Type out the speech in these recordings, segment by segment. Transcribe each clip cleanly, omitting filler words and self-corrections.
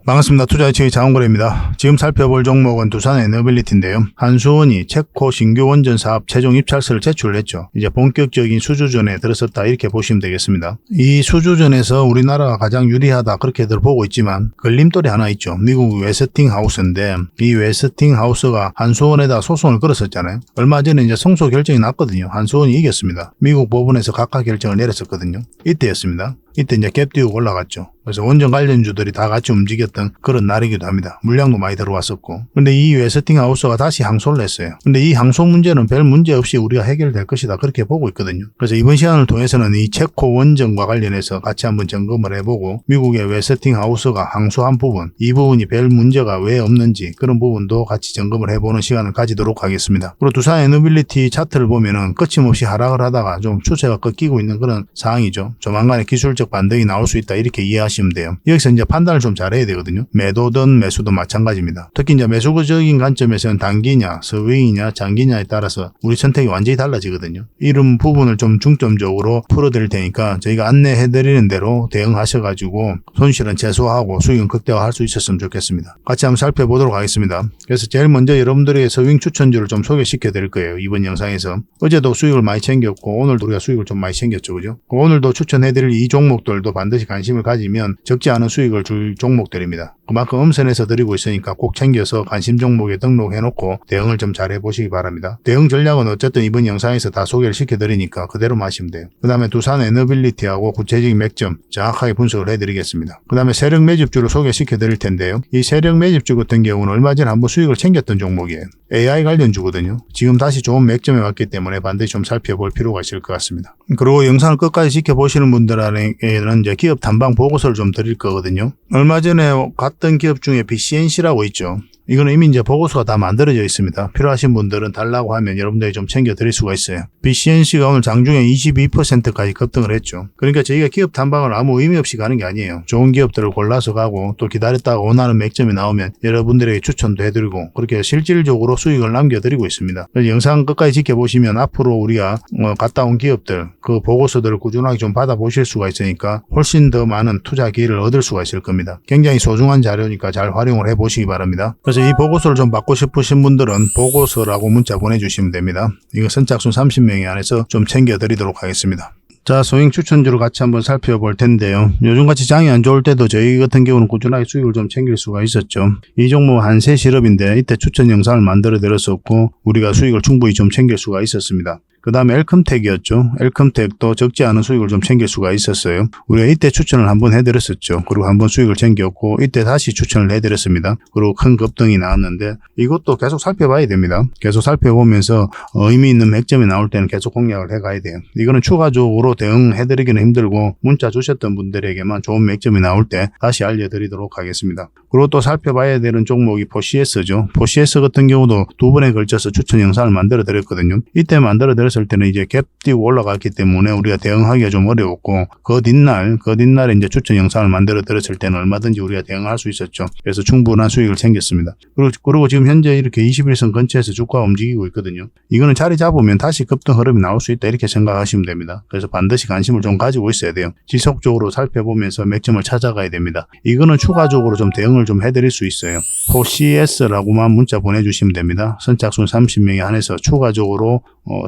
반갑습니다. 투자의치의 장원거래입니다. 지금 살펴볼 종목은 두산에너빌리티인데요. 한수원이 체코 신규 원전 사업 최종 입찰서를 제출했죠. 이제 본격적인 수주전에 들어섰다 이렇게 보시면 되겠습니다. 이 수주전에서 우리나라가 가장 유리하다 그렇게들 보고 있지만 걸림돌이 하나 있죠. 미국 웨스팅하우스인데 이 웨스팅하우스가 한수원에다 소송을 걸었었잖아요. 얼마 전에 이제 성소 결정이 났거든요. 한수원이 이겼습니다. 미국 법원에서 각하 결정을 내렸었거든요. 이때였습니다. 이때 이제 갭 띄우고 올라갔죠. 그래서 원전 관련주들이 다 같이 움직였던 그런 날이기도 합니다. 물량도 많이 들어왔었고. 근데 이 웨스팅하우스가 다시 항소를 했어요. 근데 이 항소 문제는 별 문제 없이 우리가 해결될 것이다 그렇게 보고 있거든요. 그래서 이번 시간을 통해서는 이 체코 원전과 관련해서 같이 한번 점검을 해보고 미국의 웨스팅하우스가 항소한 부분, 이 부분이 별 문제가 왜 없는지 그런 부분도 같이 점검을 해보는 시간을 가지도록 하겠습니다. 그리고 두산에너빌리티 차트를 보면은 끊임없이 하락을 하다가 좀 추세가 꺾이고 있는 그런 상황이죠. 조만간에 기술적 반등이 나올 수 있다 이렇게 이해하시면 돼요. 여기서 이제 판단을 좀 잘해야 되거든요. 매도든 매수든 마찬가지입니다. 특히 이제 매수적인 관점에서는 단기냐, 스윙이냐, 장기냐에 따라서 우리 선택이 완전히 달라지거든요. 이런 부분을 좀 중점적으로 풀어드릴 테니까 저희가 안내해드리는 대로 대응하셔가지고 손실은 최소화하고 수익은 극대화할 수 있었으면 좋겠습니다. 같이 한번 살펴보도록 하겠습니다. 그래서 제일 먼저 여러분들에게 스윙 추천주를 좀 소개시켜 드릴 거예요. 이번 영상에서. 어제도 수익을 많이 챙겼고 오늘도 우리가 수익을 좀 많이 챙겼죠. 그죠? 오늘도 추천해드릴 이 종목들도 반드시 관심을 가지면 적지 않은 수익을 줄 종목들입니다. 그만큼 엄선해서 드리고 있으니까 꼭 챙겨서 관심 종목에 등록해놓고 대응을 좀 잘 해보시기 바랍니다. 대응 전략은 어쨌든 이번 영상에서 다 소개를 시켜드리니까 그대로 마시면 돼요. 그 다음에 두산에너빌리티하고 구체적인 맥점 정확하게 분석을 해드리겠습니다. 그 다음에 세력 매집주를 소개시켜드릴 텐데요. 이 세력 매집주 같은 경우는 얼마 전에 한번 수익을 챙겼던 종목이에요. AI 관련주거든요. 지금 다시 좋은 맥점에 왔기 때문에 반드시 좀 살펴볼 필요가 있을 것 같습니다. 그리고 영상을 끝까지 지켜보시는 분들에게는 이제 기업 탐방 보고서를 좀 드릴 거거든요. 얼마 전에 갔던 기업 중에 BCNC라고 있죠. 이거는 이미 이제 보고서가 다 만들어져 있습니다. 필요하신 분들은 달라고 하면 여러분들이 좀 챙겨 드릴 수가 있어요. BCNC가 오늘 장중에 22%까지 급등을 했죠. 그러니까 저희가 기업 탐방을 아무 의미 없이 가는 게 아니에요. 좋은 기업들을 골라서 가고 또 기다렸다가 원하는 맥점이 나오면 여러분들에게 추천도 해드리고 그렇게 실질적으로 수익을 남겨드리고 있습니다. 그래서 영상 끝까지 지켜보시면 앞으로 우리가 갔다 온 기업들 그 보고서들을 꾸준하게 좀 받아보실 수가 있으니까 훨씬 더 많은 투자 기회를 얻을 수가 있을 겁니다. 굉장히 소중한 자료니까 잘 활용을 해보시기 바랍니다. 그래서 이 보고서를 좀 받고 싶으신 분들은 보고서라고 문자 보내주시면 됩니다. 이거 선착순 30명이 안에서 좀 챙겨드리도록 하겠습니다. 자, 소액 추천주를 같이 한번 살펴볼 텐데요. 요즘같이 장이 안 좋을 때도 저희 같은 경우는 꾸준하게 수익을 좀 챙길 수가 있었죠. 이 종목은 한세실업인데 이때 추천 영상을 만들어 드렸었고 우리가 수익을 충분히 좀 챙길 수가 있었습니다. 그 다음에 엘컴텍이었죠. 엘컴텍도 적지 않은 수익을 좀 챙길 수가 있었어요. 우리가 이때 추천을 한번 해드렸었죠. 그리고 한번 수익을 챙겼고 이때 다시 추천을 해드렸습니다. 그리고 큰 급등이 나왔는데 이것도 계속 살펴봐야 됩니다. 계속 살펴보면서 의미 있는 맥점이 나올 때는 계속 공략을 해가야 돼요. 이거는 추가적으로 대응해드리기는 힘들고 문자 주셨던 분들에게만 좋은 맥점이 나올 때 다시 알려드리도록 하겠습니다. 그리고 또 살펴봐야 되는 종목이 포시에스죠. 포시에스 같은 경우도 두 번에 걸쳐서 추천 영상을 만들어 드렸거든요. 이때 만들어 드렸을 때는 이제 갭 띄고 올라갔기 때문에 우리가 대응하기가 좀 어려웠고 그 뒷날에 이제 추천 영상을 만들어 드렸을 때는 얼마든지 우리가 대응할 수 있었죠. 그래서 충분한 수익을 챙겼습니다. 그리고 지금 현재 이렇게 21선 근처에서 주가가 움직이고 있거든요. 이거는 자리 잡으면 다시 급등 흐름이 나올 수 있다 이렇게 생각하시면 됩니다. 그래서 반드시 관심을 좀 가지고 있어야 돼요. 지속적으로 살펴보면서 맥점을 찾아가야 됩니다. 이거는 추가적으로 좀 대응을 좀 해드릴 수 있어요. 포시에스라고만 문자 보내주시면 됩니다. 선착순 30명에 한해서 추가적으로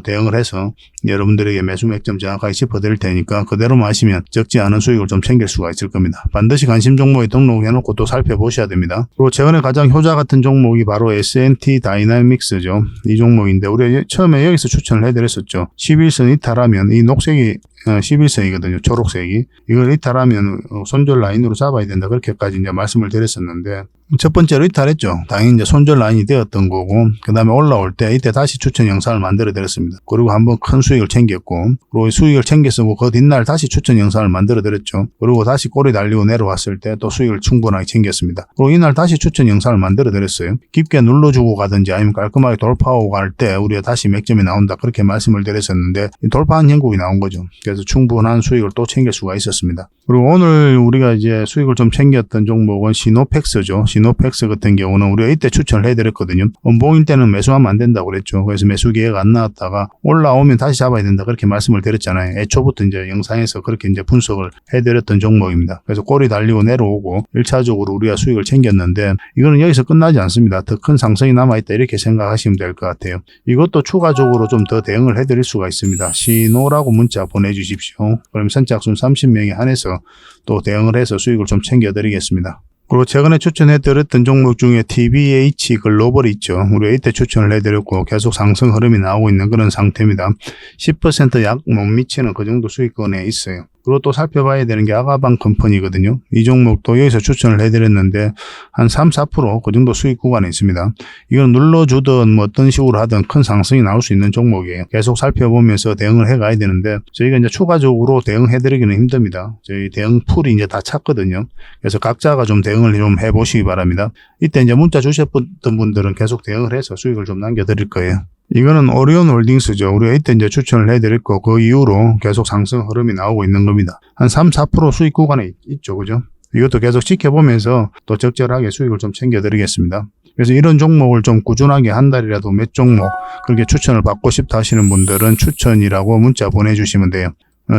대응을 해서 여러분들에게 매수 맥점 정확하게 짚어드릴 테니까 그대로만 하시면 적지 않은 수익을 좀 챙길 수가 있을 겁니다. 반드시 관심 종목에 등록해놓고 또 살펴보셔야 됩니다. 그리고 최근에 가장 효자 같은 종목이 바로 S&T 다이나믹스죠. 이 종목인데 우리가 처음에 여기서 추천을 해드렸었죠. 11선 이탈하면 이 녹색이 11선이거든요. 초록색이. 이걸 이탈하면 손절 라인으로 잡아야 된다. 그렇게까지 이제 말씀을 드렸었는데 첫 번째로 이탈했죠. 당연히 이제 손절 라인이 되었던 거고 그 다음에 올라올 때 이때 다시 추천 영상을 만들어 드렸습니다. 그리고 한번 큰 수익을 챙겼고 그리고 수익을 챙겼고 그 뒷날 다시 추천 영상을 만들어 드렸죠. 그리고 다시 꼬리 달리고 내려왔을 때 또 수익을 충분하게 챙겼습니다. 그리고 이날 다시 추천 영상을 만들어 드렸어요. 깊게 눌러주고 가든지 아니면 깔끔하게 돌파하고 갈 때 우리가 다시 맥점이 나온다. 그렇게 말씀을 드렸었는데 돌파한 형국이 나온 거죠. 그래서 상태에서 충분한 수익을 또 챙길 수가 있었습니다. 그리고 오늘 우리가 이제 수익을 좀 챙겼던 종목은 시노펙스죠. 시노펙스 같은 경우는 우리가 이때 추천을 해드렸거든요. 원봉일 때는 매수하면 안 된다고 그랬죠. 그래서 매수 기회가 안 나왔다가 올라오면 다시 잡아야 된다 그렇게 말씀을 드렸잖아요. 애초부터 이제 영상에서 그렇게 이제 분석을 해드렸던 종목입니다. 그래서 꼬리 달리고 내려오고 1차적으로 우리가 수익을 챙겼는데 이거는 여기서 끝나지 않습니다. 더 큰 상승이 남아있다 이렇게 생각하시면 될 것 같아요. 이것도 추가적으로 좀 더 대응을 해드릴 수가 있습니다. 시노라고 문자 보내주십시오. 그럼 선착순 30명에 한해서 또 대응을 해서 수익을 좀 챙겨드리겠습니다. 그리고 최근에 추천해드렸던 종목 중에 TBH 글로벌이 있죠. 우리가 이때 추천을 해드렸고 계속 상승 흐름이 나오고 있는 그런 상태입니다. 10% 약 못 미치는 그 정도 수익권에 있어요. 그리고 또 살펴봐야 되는 게 아가방 컴퍼니거든요. 이 종목도 여기서 추천을 해드렸는데 한 3, 4% 그 정도 수익 구간에 있습니다. 이건 눌러주든 뭐 어떤 식으로 하든 큰 상승이 나올 수 있는 종목이에요. 계속 살펴보면서 대응을 해가야 되는데 저희가 이제 추가적으로 대응해드리기는 힘듭니다. 저희 대응 풀이 이제 다 찼거든요. 그래서 각자가 좀 대응을 좀 해보시기 바랍니다. 이때 이제 문자 주셨던 분들은 계속 대응을 해서 수익을 좀 남겨드릴 거예요. 이거는 오리온 홀딩스죠. 우리가 이때 이제 추천을 해드렸고 그 이후로 계속 상승 흐름이 나오고 있는 겁니다. 한 3, 4% 수익 구간에 있죠. 그죠? 이것도 계속 지켜보면서 또 적절하게 수익을 좀 챙겨드리겠습니다. 그래서 이런 종목을 좀 꾸준하게 한 달이라도 몇 종목 그렇게 추천을 받고 싶다 하시는 분들은 추천이라고 문자 보내주시면 돼요.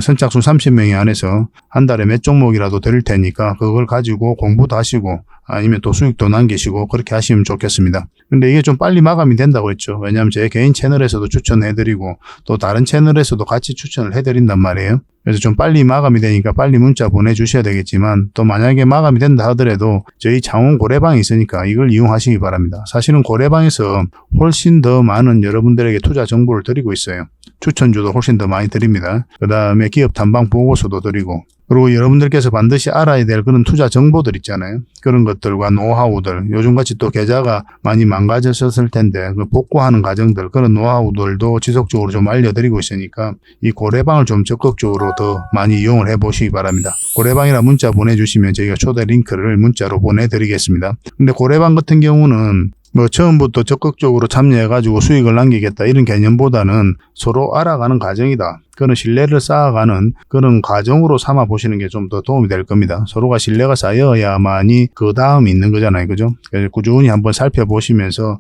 선착순 30명이 안에서 한 달에 몇 종목이라도 드릴 테니까 그걸 가지고 공부도 하시고 아니면 또 수익도 남기시고 그렇게 하시면 좋겠습니다. 근데 이게 좀 빨리 마감이 된다고 했죠. 왜냐하면 제 개인 채널에서도 추천해드리고 또 다른 채널에서도 같이 추천을 해드린단 말이에요. 그래서 좀 빨리 마감이 되니까 빨리 문자 보내주셔야 되겠지만 또 만약에 마감이 된다 하더라도 저희 창원 고래방이 있으니까 이걸 이용하시기 바랍니다. 사실은 고래방에서 훨씬 더 많은 여러분들에게 투자 정보를 드리고 있어요. 추천주도 훨씬 더 많이 드립니다. 그 다음에 기업 탐방 보고서도 드리고 그리고 여러분들께서 반드시 알아야 될 그런 투자 정보들 있잖아요. 그런 것들과 노하우들, 요즘같이 또 계좌가 많이 망가졌을 텐데 그 복구하는 과정들, 그런 노하우들도 지속적으로 좀 알려드리고 있으니까 이 고래방을 좀 적극적으로 더 많이 이용을 해보시기 바랍니다. 고래방이라 문자 보내주시면 저희가 초대 링크를 문자로 보내드리겠습니다. 근데 고래방 같은 경우는 뭐 처음부터 적극적으로 참여해가지고 수익을 남기겠다 이런 개념보다는 서로 알아가는 과정이다. 그런 신뢰를 쌓아가는 그런 과정으로 삼아 보시는 게 좀 더 도움이 될 겁니다. 서로가 신뢰가 쌓여야만이 그 다음이 있는 거잖아요. 그죠? 그래서 꾸준히 한번 살펴보시면서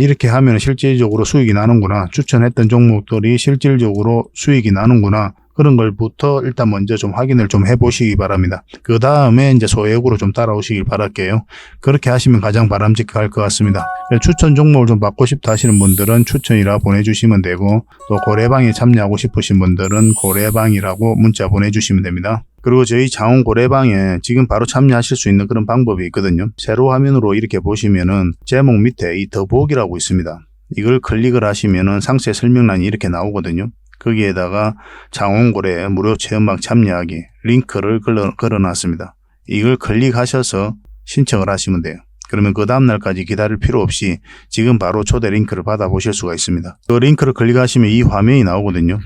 이렇게 하면 실질적으로 수익이 나는구나. 추천했던 종목들이 실질적으로 수익이 나는구나. 그런 걸부터 일단 먼저 좀 확인을 좀 해보시기 바랍니다. 그 다음에 이제 소액으로 좀 따라오시길 바랄게요. 그렇게 하시면 가장 바람직할 것 같습니다. 추천 종목을 좀 받고 싶다 하시는 분들은 추천이라 보내주시면 되고 또 고래방에 참여하고 싶으신 분들은 고래방이라고 문자 보내주시면 됩니다. 그리고 저희 창원 고래방에 지금 바로 참여하실 수 있는 그런 방법이 있거든요. 세로 화면으로 이렇게 보시면은 제목 밑에 이 더보기라고 있습니다. 이걸 클릭을 하시면은 상세 설명란이 이렇게 나오거든요. 거기에다가 창원고래 무료 체험방 참여하기 링크를 걸어놨습니다. 이걸 클릭하셔서 신청을 하시면 돼요. 그러면 그 다음날까지 기다릴 필요 없이 지금 바로 초대 링크를 받아보실 수가 있습니다. 그 링크를 클릭하시면 이 화면이 나오거든요.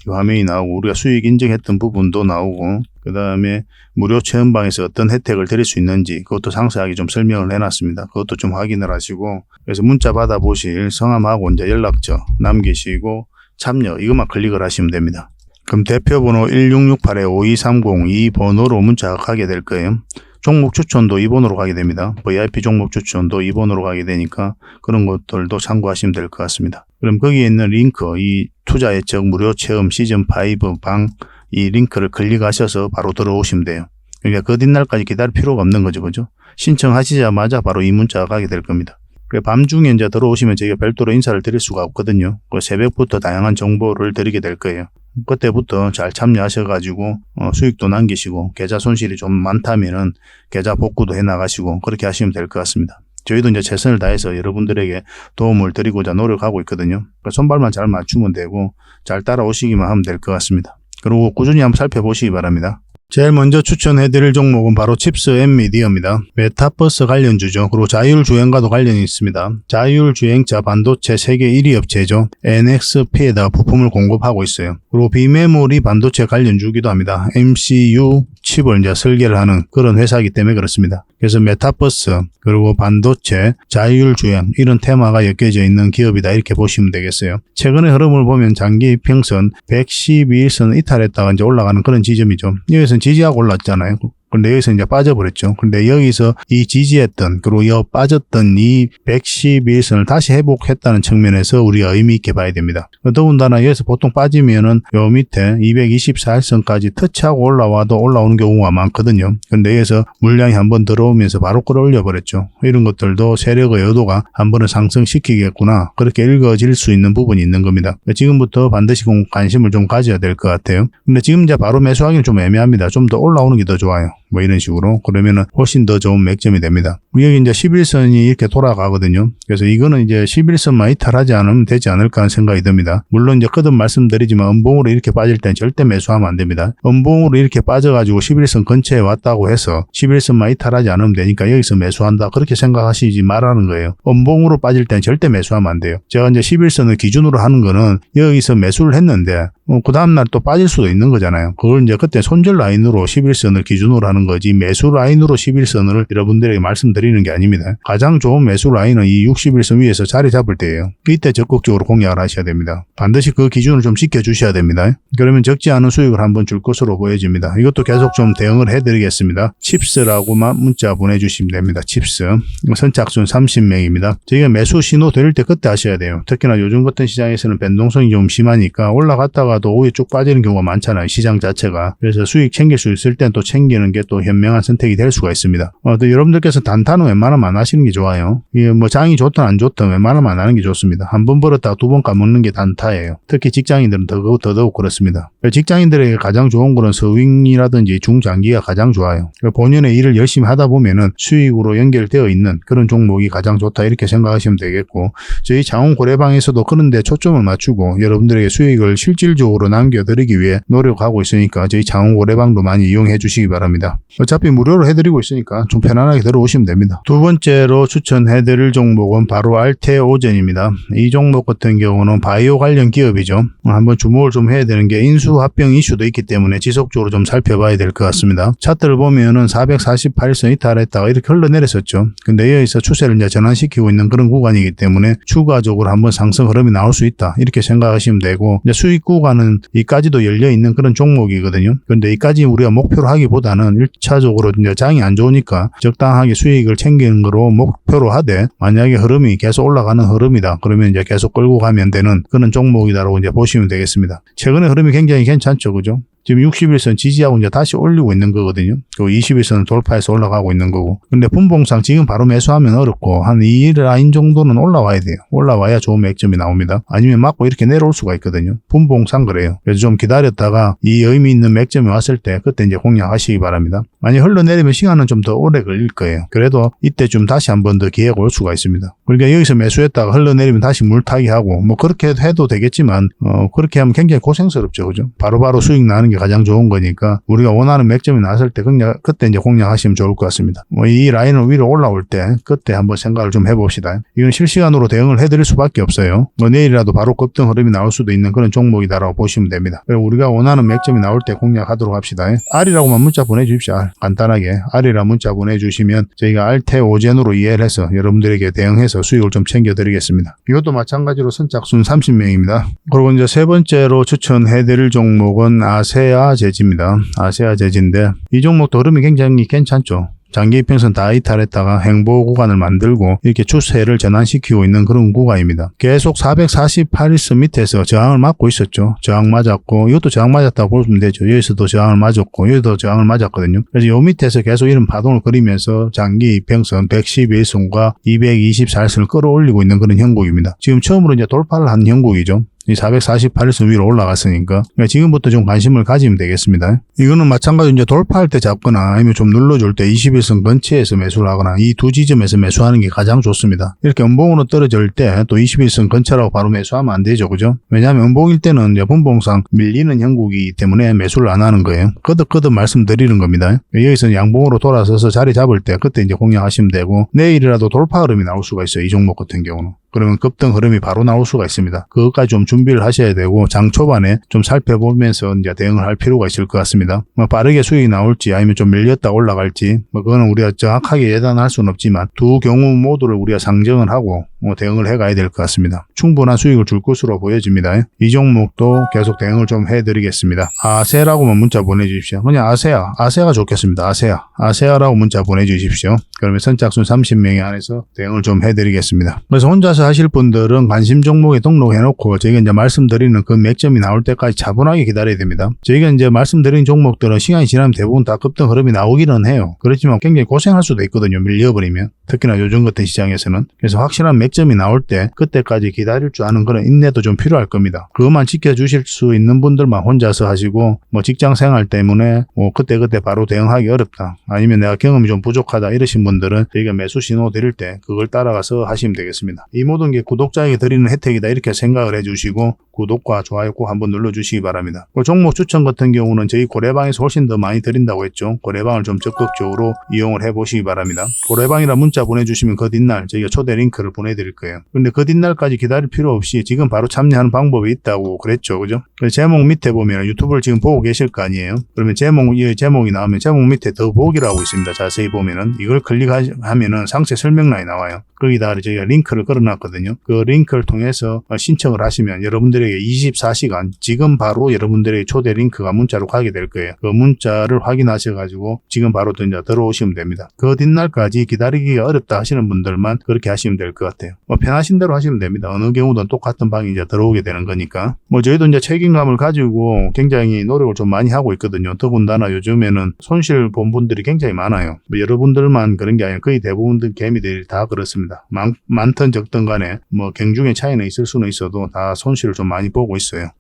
이 화면이 나오고 우리가 수익 인증했던 부분도 나오고 그 다음에 무료 체험방에서 어떤 혜택을 드릴 수 있는지 그것도 상세하게 좀 설명을 해놨습니다. 그것도 좀 확인을 하시고 그래서 문자 받아보실 성함하고 이제 연락처 남기시고 참여 이것만 클릭을 하시면 됩니다. 그럼 대표번호 1668-5230 이 번호로 문자가 가게 될 거예요. 종목 추천도 이 번호로 가게 됩니다. VIP 종목 추천도 이 번호로 가게 되니까 그런 것들도 참고하시면 될 것 같습니다. 그럼 거기에 있는 링크 이 투자 예측 무료 체험 시즌5 방 이 링크를 클릭하셔서 바로 들어오시면 돼요. 그러니까 그 뒷날까지 기다릴 필요가 없는 거죠. 그죠? 신청하시자마자 바로 이 문자가 가게 될 겁니다. 밤중에 이제 들어오시면 저희가 별도로 인사를 드릴 수가 없거든요. 새벽부터 다양한 정보를 드리게 될 거예요. 그때부터 잘 참여하셔가지고 수익도 남기시고 계좌 손실이 좀 많다면은 계좌 복구도 해나가시고 그렇게 하시면 될 것 같습니다. 저희도 이제 최선을 다해서 여러분들에게 도움을 드리고자 노력하고 있거든요. 손발만 잘 맞추면 되고 잘 따라오시기만 하면 될 것 같습니다. 그리고 꾸준히 한번 살펴보시기 바랍니다. 제일 먼저 추천해드릴 종목은 바로 칩스 엔미디어입니다. 메타버스 관련주죠. 그리고 자율주행과도 관련이 있습니다. 자율주행차 반도체 세계 1위 업체죠. NXP에다가 부품을 공급하고 있어요. 그리고 비메모리 반도체 관련주기도 합니다. MCU 칩을 이제 설계를 하는 그런 회사이기 때문에 그렇습니다. 그래서 메타버스 그리고 반도체, 자율주행 이런 테마가 엮여져 있는 기업이다 이렇게 보시면 되겠어요. 최근의 흐름을 보면 장기 이평선 112일선 이탈했다가 이제 올라가는 그런 지점이죠. 여기서 지지하고 올랐잖아요. 근데 여기서 이제 빠져버렸죠. 근데 여기서 이 지지했던 그리고 빠졌던 이 112일선을 다시 회복했다는 측면에서 우리가 의미 있게 봐야 됩니다. 더군다나 여기서 보통 빠지면은 요 밑에 224일선까지 터치하고 올라와도 올라오는 경우가 많거든요. 근데 여기서 물량이 한번 들어오면서 바로 끌어올려 버렸죠. 이런 것들도 세력의 의도가 한번은 상승시키겠구나 그렇게 읽어질 수 있는 부분이 있는 겁니다. 지금부터 반드시 관심을 좀 가져야 될 것 같아요. 근데 지금 이제 바로 매수하기는 좀 애매합니다. 좀 더 올라오는 게 더 좋아요. 뭐 이런 식으로 그러면은 훨씬 더 좋은 맥점이 됩니다. 여기 이제 11선이 이렇게 돌아가거든요. 그래서 이거는 이제 11선만 이탈하지 않으면 되지 않을까 하는 생각이 듭니다. 물론 이제 거듭 말씀드리지만 음봉으로 이렇게 빠질 땐 절대 매수하면 안 됩니다. 음봉으로 이렇게 빠져가지고 11선 근처에 왔다고 해서 11선만 이탈하지 않으면 되니까 여기서 매수한다 그렇게 생각하시지 말라는 거예요. 음봉으로 빠질 땐 절대 매수하면 안 돼요. 제가 이제 11선을 기준으로 하는 거는 여기서 매수를 했는데 그 다음날 또 빠질 수도 있는 거잖아요. 그걸 이제 그때 손절 라인으로 11선을 기준으로 하는 거지 매수 라인으로 11선을 여러분들에게 말씀드리는 게 아닙니다. 가장 좋은 매수 라인은 이 61선 위에서 자리 잡을 때예요. 이때 적극적으로 공략을 하셔야 됩니다. 반드시 그 기준을 좀 지켜주셔야 됩니다. 그러면 적지 않은 수익을 한번 줄 것으로 보여집니다. 이것도 계속 좀 대응을 해드리겠습니다. 칩스라고만 문자 보내주시면 됩니다. 칩스. 선착순 30명입니다. 저희가 매수 신호 드릴 때 그때 하셔야 돼요. 특히나 요즘 같은 시장에서는 변동성이 좀 심하니까 올라갔다가도 오후에 쭉 빠지는 경우가 많잖아요. 시장 자체가. 그래서 수익 챙길 수 있을 땐 또 챙기는 게 또 현명한 선택이 될 수가 있습니다. 또 여러분들께서 단타는 웬만하면 안 하시는 게 좋아요. 이게 뭐 장이 좋든 안 좋든 웬만하면 안 하는 게 좋습니다. 한 번 벌었다가 두 번 까먹는 게 단타예요. 특히 직장인들은 더더욱 그렇습니다. 직장인들에게 가장 좋은 거는 서윙이라든지 중장기가 가장 좋아요. 본연의 일을 열심히 하다 보면은 수익으로 연결되어 있는 그런 종목이 가장 좋다 이렇게 생각하시면 되겠고 저희 장원고래방에서도 그런 데 초점을 맞추고 여러분들에게 수익을 실질적으로 남겨드리기 위해 노력하고 있으니까 저희 장원고래방도 많이 이용해 주시기 바랍니다. 어차피 무료로 해드리고 있으니까 좀 편안하게 들어오시면 됩니다. 두 번째로 추천해드릴 종목은 바로 알테오젠입니다. 이 종목 같은 경우는 바이오 관련 기업이죠. 한번 주목을 좀 해야 되는 게 인수합병 이슈도 있기 때문에 지속적으로 좀 살펴봐야 될 것 같습니다. 차트를 보면은 448선 이탈했다가 이렇게 흘러내렸었죠. 근데 여기서 추세를 이제 전환시키고 있는 그런 구간이기 때문에 추가적으로 한번 상승 흐름이 나올 수 있다 이렇게 생각하시면 되고 이제 수익 구간은 이까지도 열려 있는 그런 종목이거든요. 근데 이까지 우리가 목표로 하기보다는 1차적으로 이제 장이 안 좋으니까 적당하게 수익을 챙기는 거로 목표로 하되 만약에 흐름이 계속 올라가는 흐름이다 그러면 이제 계속 끌고 가면 되는 그런 종목이다라고 이제 보시면 되겠습니다. 최근에 흐름이 굉장히 괜찮죠, 그죠? 지금 61선 지지하고 이제 다시 올리고 있는 거거든요. 그 21선을 돌파해서 올라가고 있는 거고. 근데 분봉상 지금 바로 매수하면 어렵고 한 이 라인 정도는 올라와야 돼요. 올라와야 좋은 맥점이 나옵니다. 아니면 맞고 이렇게 내려올 수가 있거든요. 분봉상 그래요. 그래서 좀 기다렸다가 이 의미 있는 맥점이 왔을 때 그때 이제 공략하시기 바랍니다. 만약 흘러내리면 시간은 좀 더 오래 걸릴 거예요. 그래도 이때쯤 다시 한 번 더 기회가 올 수가 있습니다. 그러니까 여기서 매수했다가 흘러내리면 다시 물타기 하고 뭐 그렇게 해도 되겠지만 그렇게 하면 굉장히 고생스럽죠. 그죠? 바로바로 수익 나는 게 가장 좋은 거니까 우리가 원하는 맥점이 나왔을 때 그때 이제 공략하시면 좋을 것 같습니다. 뭐 이 라인을 위로 올라올 때 그때 한번 생각을 좀 해봅시다. 이건 실시간으로 대응을 해드릴 수밖에 없어요. 뭐 내일이라도 바로 급등 흐름이 나올 수도 있는 그런 종목이다라고 보시면 됩니다. 그리고 우리가 원하는 맥점이 나올 때 공략하도록 합시다. R이라고만 문자 보내주십시오. 간단하게 R이라 문자 보내주시면 저희가 알테오젠으로 이해를 해서 여러분들에게 대응해서 수익을 좀 챙겨드리겠습니다. 이것도 마찬가지로 선착순 30명입니다. 그리고 이제 세 번째로 추천해드릴 종목은 아세아제지입니다. 아세아제지인데 이 종목도 흐름이 굉장히 괜찮죠. 장기 이평선 다 이탈했다가 행보 구간을 만들고 이렇게 추세를 전환시키고 있는 그런 구간입니다. 계속 448일선 밑에서 저항을 맞고 있었죠. 저항 맞았고 이것도 저항 맞았다고 보시면 되죠. 여기서도 저항을 맞았고 여기도 저항을 맞았거든요. 그래서 이 밑에서 계속 이런 파동을 그리면서 장기 이평선 111선과 224일선을 끌어올리고 있는 그런 형국입니다. 지금 처음으로 이제 돌파를 한 형국이죠. 이 448에서 위로 올라갔으니까 지금부터 좀 관심을 가지면 되겠습니다. 이거는 마찬가지로 이제 돌파할 때 잡거나 아니면 좀 눌러줄 때 21선 근처에서 매수를 하거나 이 두 지점에서 매수하는 게 가장 좋습니다. 이렇게 음봉으로 떨어질 때 또 21선 근처라고 바로 매수하면 안 되죠. 그죠? 왜냐하면 음봉일 때는 이제 분봉상 밀리는 형국이기 때문에 매수를 안 하는 거예요. 거듭 말씀드리는 겁니다. 여기서 양봉으로 돌아서서 자리 잡을 때 그때 이제 공략하시면 되고, 내일이라도 돌파 흐름이 나올 수가 있어요. 이 종목 같은 경우는. 그러면 급등 흐름이 바로 나올 수가 있습니다. 그것까지 좀 준비를 하셔야 되고, 장 초반에 좀 살펴보면서 이제 대응을 할 필요가 있을 것 같습니다. 빠르게 수익이 나올지 아니면 좀 밀렸다 올라갈지 그거는 우리가 정확하게 예단할 수는 없지만 두 경우 모두를 우리가 상정을 하고 대응을 해가야 될 것 같습니다. 충분한 수익을 줄 것으로 보여집니다. 이 종목도 계속 대응을 좀 해드리겠습니다. 아세라고만 문자 보내주십시오. 그냥 아세가 좋겠습니다. 아세아라고 문자 보내주십시오. 그러면 선착순 30명이 안에서 대응을 좀 해드리겠습니다. 그래서 혼자서 하실 분들은 관심 종목에 등록해놓고 저희가 이제 말씀드리는 그 맥점이 나올 때까지 차분하게 기다려야 됩니다. 저희가 이제 말씀드린 종목들은 시간이 지나면 대부분 다 급등 흐름이 나오기는 해요. 그렇지만 굉장히 고생할 수도 있거든요. 밀려버리면. 특히나 요즘 같은 시장에서는. 그래서 확실한 맥점이 나올 때 그때까지 기다릴 줄 아는 그런 인내도 좀 필요할 겁니다. 그것만 지켜주실 수 있는 분들만 혼자서 하시고 직장 생활 때문에 그때 바로 대응하기 어렵다. 아니면 내가 경험이 좀 부족하다 이러신 분들은 저희가 매수 신호 드릴 때 그걸 따라가서 하시면 되겠습니다. 이 모든 게 구독자에게 드리는 혜택이다 이렇게 생각을 해주시고 구독과 좋아요 꼭 한번 눌러주시기 바랍니다. 종목 추천 같은 경우는 저희 고래방에서 훨씬 더 많이 드린다고 했죠. 고래방을 좀 적극적으로 이용을 해보시기 바랍니다. 고래방이라 문자 보내주시면 그 뒷날 저희가 초대 링크를 보내드릴 거예요. 근데 그 뒷날까지 기다릴 필요 없이 지금 바로 참여하는 방법이 있다고 그랬죠. 그죠? 제목 밑에 보면 유튜브를 지금 보고 계실 거 아니에요. 그러면 제목이 나오면 제목 밑에 더보기라고 있습니다. 자세히 보면은 이걸 클릭하면은 상세 설명란이 나와요. 거기다 저희가 링크를 걸어놨거든요. 그 링크를 통해서 신청을 하시면 여러분들에게 24시간 지금 바로 여러분들에게 초대 링크가 문자로 가게 될 거예요. 그 문자를 확인하셔가지고 지금 바로 들어오시면 됩니다. 그 뒷날까지 기다리기가 어렵다 하시는 분들만 그렇게 하시면 될 것 같아요. 편하신 대로 하시면 됩니다. 어느 경우든 똑같은 방이 이제 들어오게 되는 거니까. 저희도 이제 책임감을 가지고 굉장히 노력을 좀 많이 하고 있거든요. 더군다나 요즘에는 손실 본 분들이 굉장히 많아요. 여러분들만 그런 게 아니라 거의 대부분 개미들이 다 그렇습니다. 많든 적든 간에 경중의 차이는 있을 수는 있어도 다 손실을 좀 많이 보고 있어요.